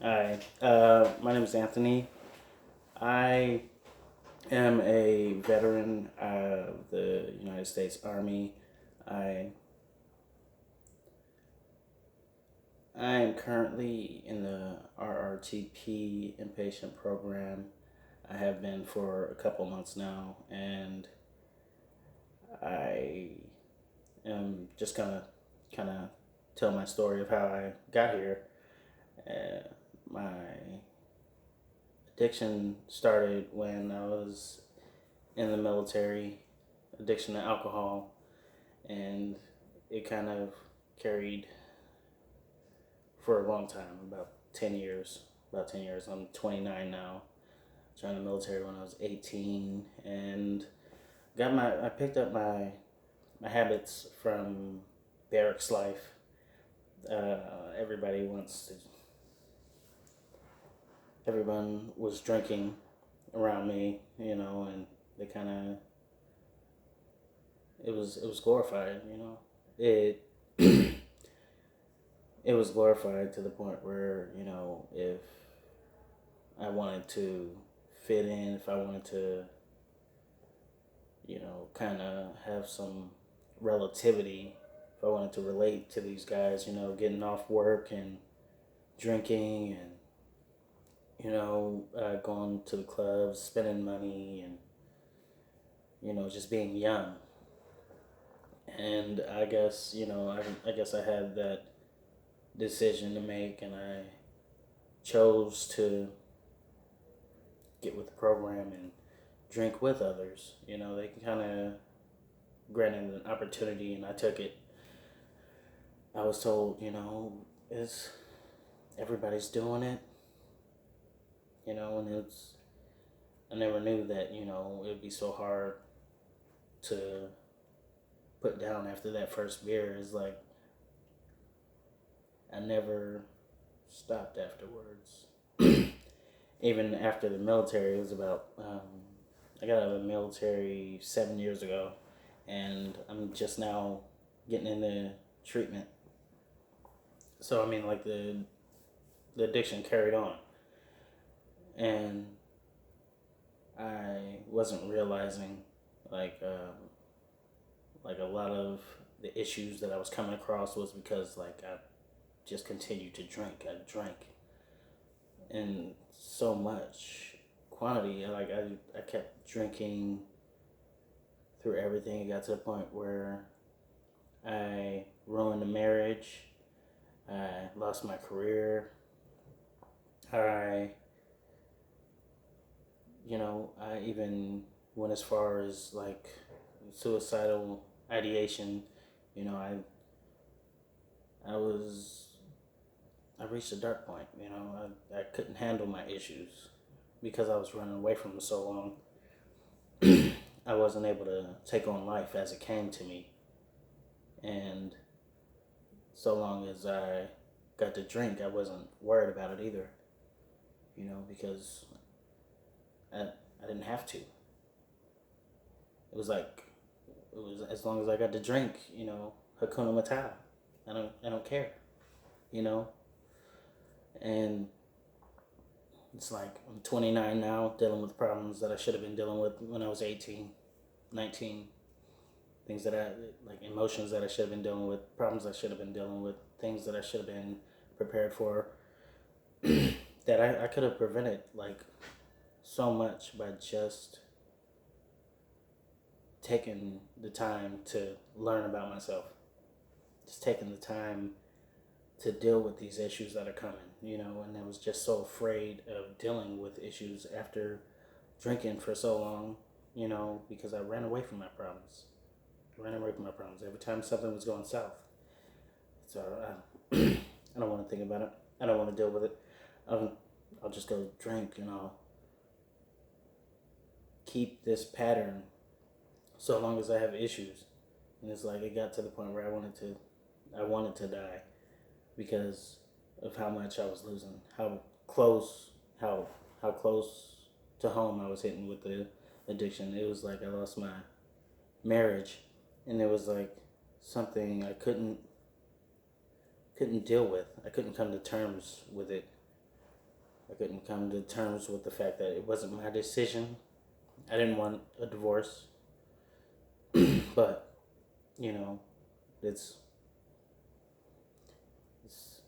Hi, my name is Anthony. I am a veteran of the United States Army. I I am currently in the RRTP inpatient program. I have been for a couple months now, and I am just gonna kind of tell my story of how I got here. My addiction started when I was in the military, addiction to alcohol, and it kind of carried for a long time, about 10 years. About 10 years. I'm 29 now. Joined the military when I was 18, and I picked up my habits from barracks life. Everybody wants to. Everyone was drinking around me, and they kind of it was glorified, It it was glorified to the point where if I wanted to fit in, if I wanted to kind of have some relativity, if I wanted to relate to these guys, getting off work and drinking and going to the clubs, spending money, and just being young. And I guess I guess I had that decision to make, and I chose to get with the program and drink with others. They can kind of granted an opportunity, and I took it. I was told, is everybody's doing it, and I never knew that it would be so hard to put down after that first beer. Is like I never stopped afterwards. Even after the military, it was about I got out of the military 7 years ago, and I'm just now getting into treatment. So I mean, like the addiction carried on, and I wasn't realizing like like a lot of the issues that I was coming across was because like I just continued to drink. I drank in so much quantity. Like I kept drinking through everything. It got to the point where I ruined a marriage. I lost my career. I I even went as far as like suicidal ideation. You know, I was I reached a dark point. I couldn't handle my issues because I was running away from them so long. I wasn't able to take on life as it came to me, and so long as I got to drink, I wasn't worried about it either. Because I didn't have to. It was as long as I got to drink. Hakuna Matata. I don't care. You know, and it's like I'm 29 now, dealing with problems that I should have been dealing with when I was 18, 19. Things that like emotions that I should have been dealing with, problems I should have been dealing with, things that I should have been prepared for, that I could have prevented like so much by just taking the time to learn about myself, just taking the time to deal with these issues that are coming, and I was just so afraid of dealing with issues after drinking for so long, because I ran away from my problems. Ran away from my problems every time something was going south. So I don't want to think about it. I don't want to deal with it. I'll just go drink, and I'll keep this pattern so long as I have issues. And it's like it got to the point where I wanted to die because of how much I was losing, close how how close to home I was hitting with the addiction. It was like I lost my marriage, and it was like something I couldn't deal with. I couldn't come to terms with it. I couldn't come to terms with the fact that it wasn't my decision. I didn't want a divorce, but you know, it's it's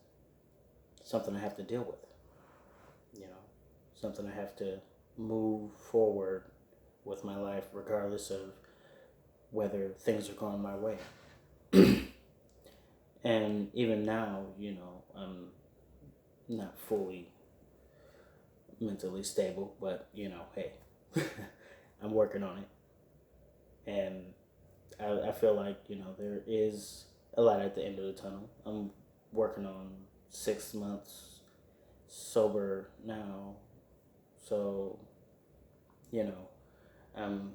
something I have to deal with. You know, something I have to move forward with my life, regardless of whether things are going my way. And even now, I'm not fully mentally stable, but hey, I'm working on it, and I feel like there is a light at the end of the tunnel. I'm working on 6 months sober now, so I'm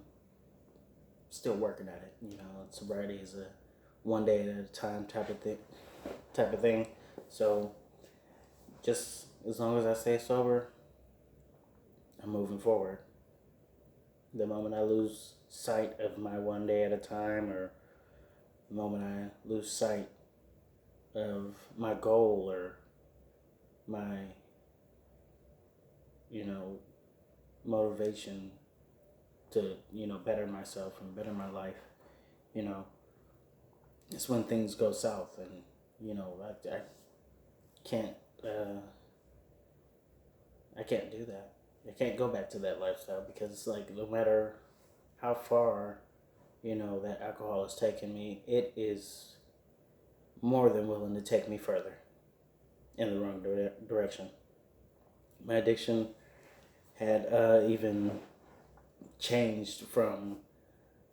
still working at it. Sobriety is a one day at a time type of thing. So just as long as I stay sober, I'm moving forward. The moment I lose sight of my one day at a time, or the moment I lose sight of my goal or my, motivation to, better myself and better my life, it's when things go south. And, I can't, I can't do that. I can't go back to that lifestyle, because it's like no matter how far, that alcohol has taken me, it is more than willing to take me further in the wrong direction. My addiction had even changed from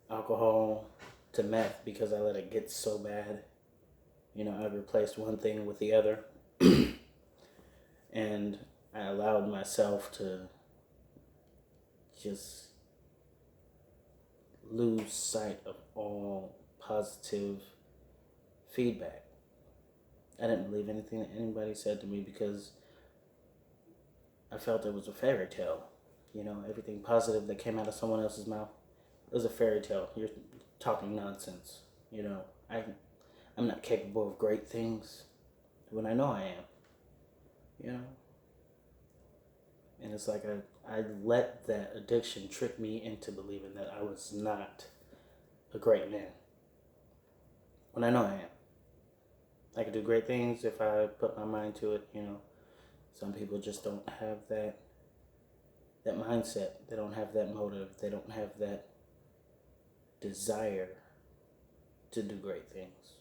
alcohol to meth, because I let it get so bad. I replaced one thing with the other. And I allowed myself to just lose sight of all positive feedback. I didn't believe anything that anybody said to me, because I felt it was a fairy tale. Everything positive that came out of someone else's mouth, it was a fairy tale. You're talking nonsense. I'm not capable of great things when I know I am. And it's like I let that addiction trick me into believing that I was not a great man when I know I am. I can do great things if I put my mind to it. Some people just don't have that mindset. They don't have that motive. They don't have that desire to do great things.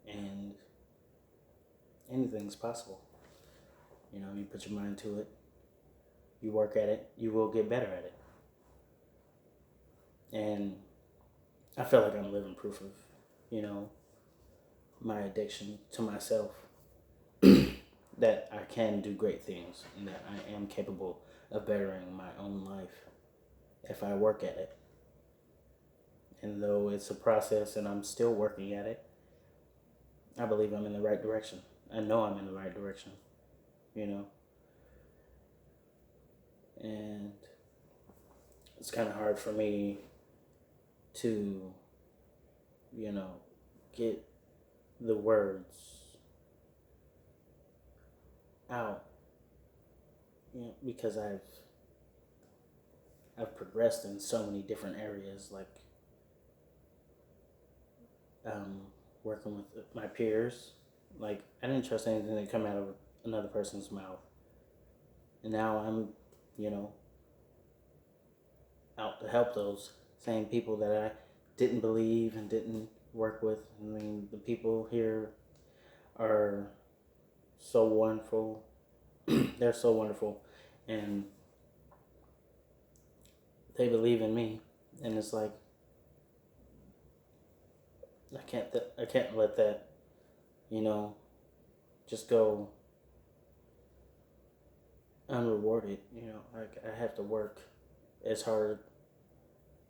And anything's possible. You put your mind to it, you work at it, you will get better at it. And I feel like I'm living proof of, my addiction to myself, that I can do great things, and that I am capable of bettering my own life if I work at it. And though it's a process and I'm still working at it, I believe I'm in the right direction. I know I'm in the right direction, And it's kind of hard for me to, get the words out, because I've progressed in so many different areas, like working with my peers. Like, I didn't trust anything that come out of another person's mouth, and now I'm, out to help those same people that I didn't believe and didn't work with. I mean, the people here are so wonderful. They're so wonderful, and they believe in me. And it's like, I can't let that, just go unrewarded. I have to work as hard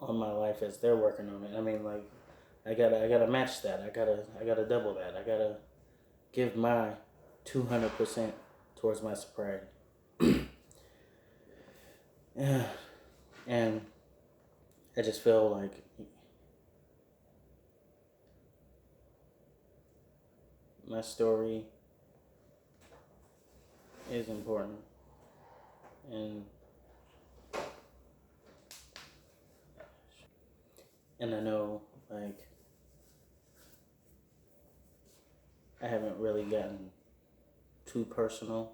on my life as they're working on it. I mean, like, I gotta match that. I gotta double that. I gotta give my 200% towards my sobriety. Yeah. And I just feel like my story is important. and I know, like, I haven't really gotten too personal,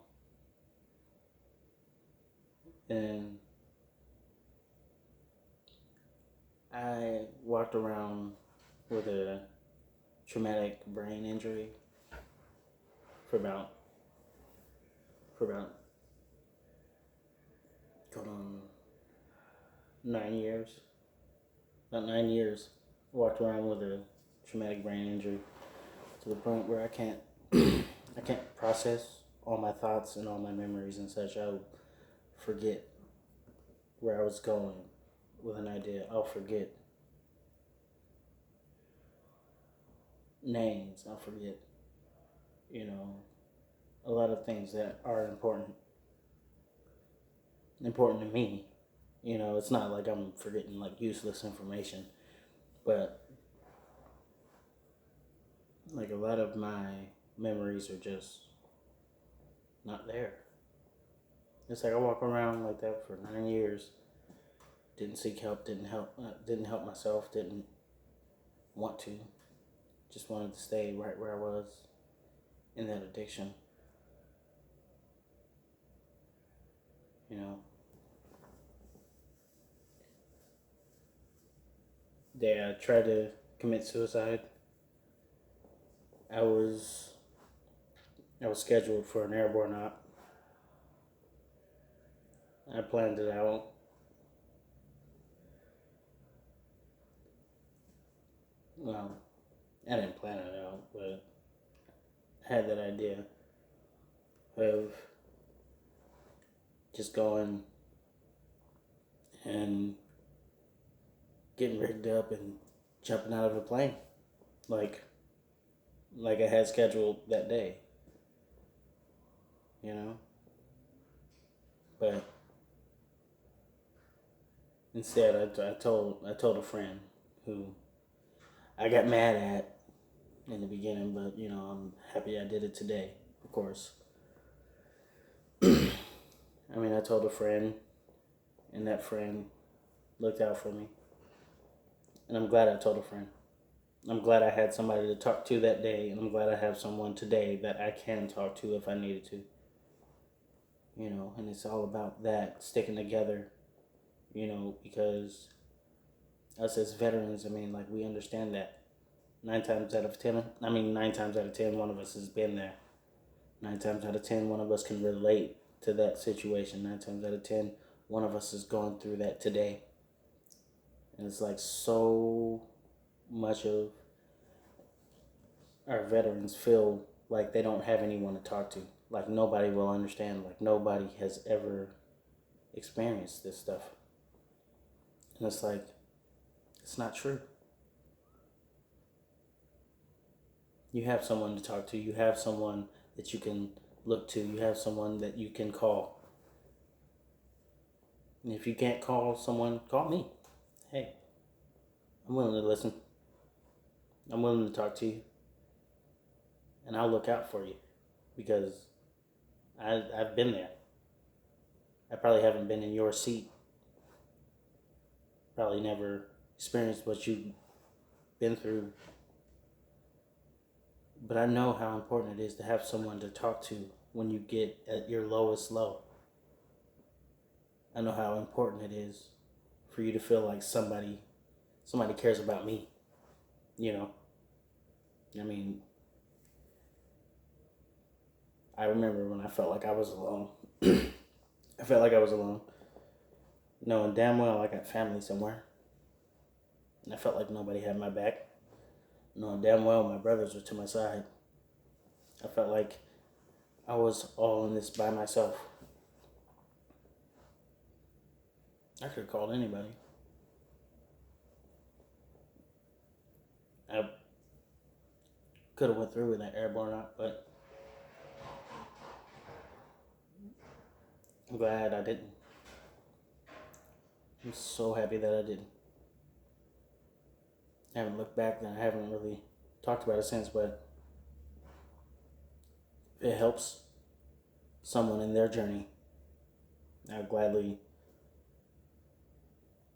and I walked around with a traumatic brain injury for about for about going on 9 years. About 9 years, walked around with a traumatic brain injury to the point where I can't process all my thoughts and all my memories and such. I'll forget where I was going with an idea. I'll forget names. I'll forget, you know, a lot of things that are important to me. You know, it's not like I'm forgetting like useless information, but like a lot of my memories are just not there. It's like I walk around like that for 9 years. Didn't seek help. Didn't help myself. Didn't want to. Just wanted to stay right where I was in that addiction. You know, they tried to commit suicide. I was scheduled for an airborne op. I planned it out. Well, I didn't plan it out, but I had that idea of just going and getting rigged up and jumping out of a plane, like I had scheduled that day, you know. But instead, I told a friend who I got mad at in the beginning, but you know I'm happy I did it today. Of course, I mean I told a friend, and that friend looked out for me, and I'm glad I told a friend. I'm glad I had somebody to talk to that day, and I'm glad I have someone today that I can talk to if I needed to. You know, and it's all about that, sticking together, you know, because us as veterans, I mean, like, we understand that. 9 times out of 10, one of us has been there. 9 times out of 10, one of us can relate to that situation. 9 times out of 10, one of us is going through that today. And it's like so much of our veterans feel like they don't have anyone to talk to. Like nobody will understand. Like nobody has ever experienced this stuff. And it's like, it's not true. You have someone to talk to. You have someone that you can look to. You have someone that you can call. And if you can't call someone, call me. Hey, I'm willing to listen. I'm willing to talk to you. And I'll look out for you because I've been there. I probably haven't been in your seat. Probably never experienced what you've been through. But I know how important it is to have someone to talk to when you get at your lowest low. I know how important it is for you to feel like somebody cares about me. You know? I mean, I remember when I felt like I was alone. I felt like I was alone, knowing damn well I got family somewhere. And I felt like nobody had my back, knowing damn well my brothers were to my side. I felt like I was all in this by myself. I could have called anybody. I could have went through with that airborne op, but I'm glad I didn't. I'm so happy that I didn't. I haven't looked back and I haven't really talked about it since, but if it helps someone in their journey, I'll gladly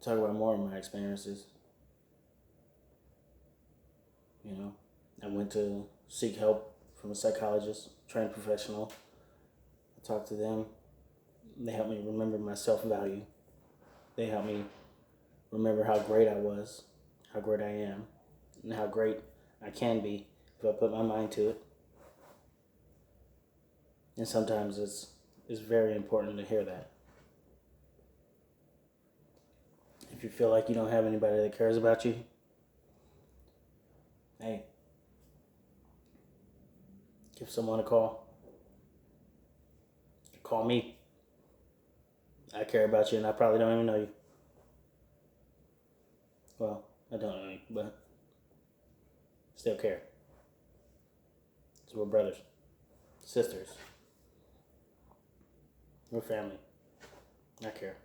talk about more of my experiences. You know, I went to seek help from a psychologist, trained professional. I talked to them. They helped me remember my self-value. They helped me remember how great I was, how great I am, and how great I can be if I put my mind to it. And sometimes it's very important to hear that. If you feel like you don't have anybody that cares about you, hey, give someone a call. Call me. I care about you and I probably don't even know you. Well, I don't know you, but still care. So we're brothers, sisters, we're family. I care.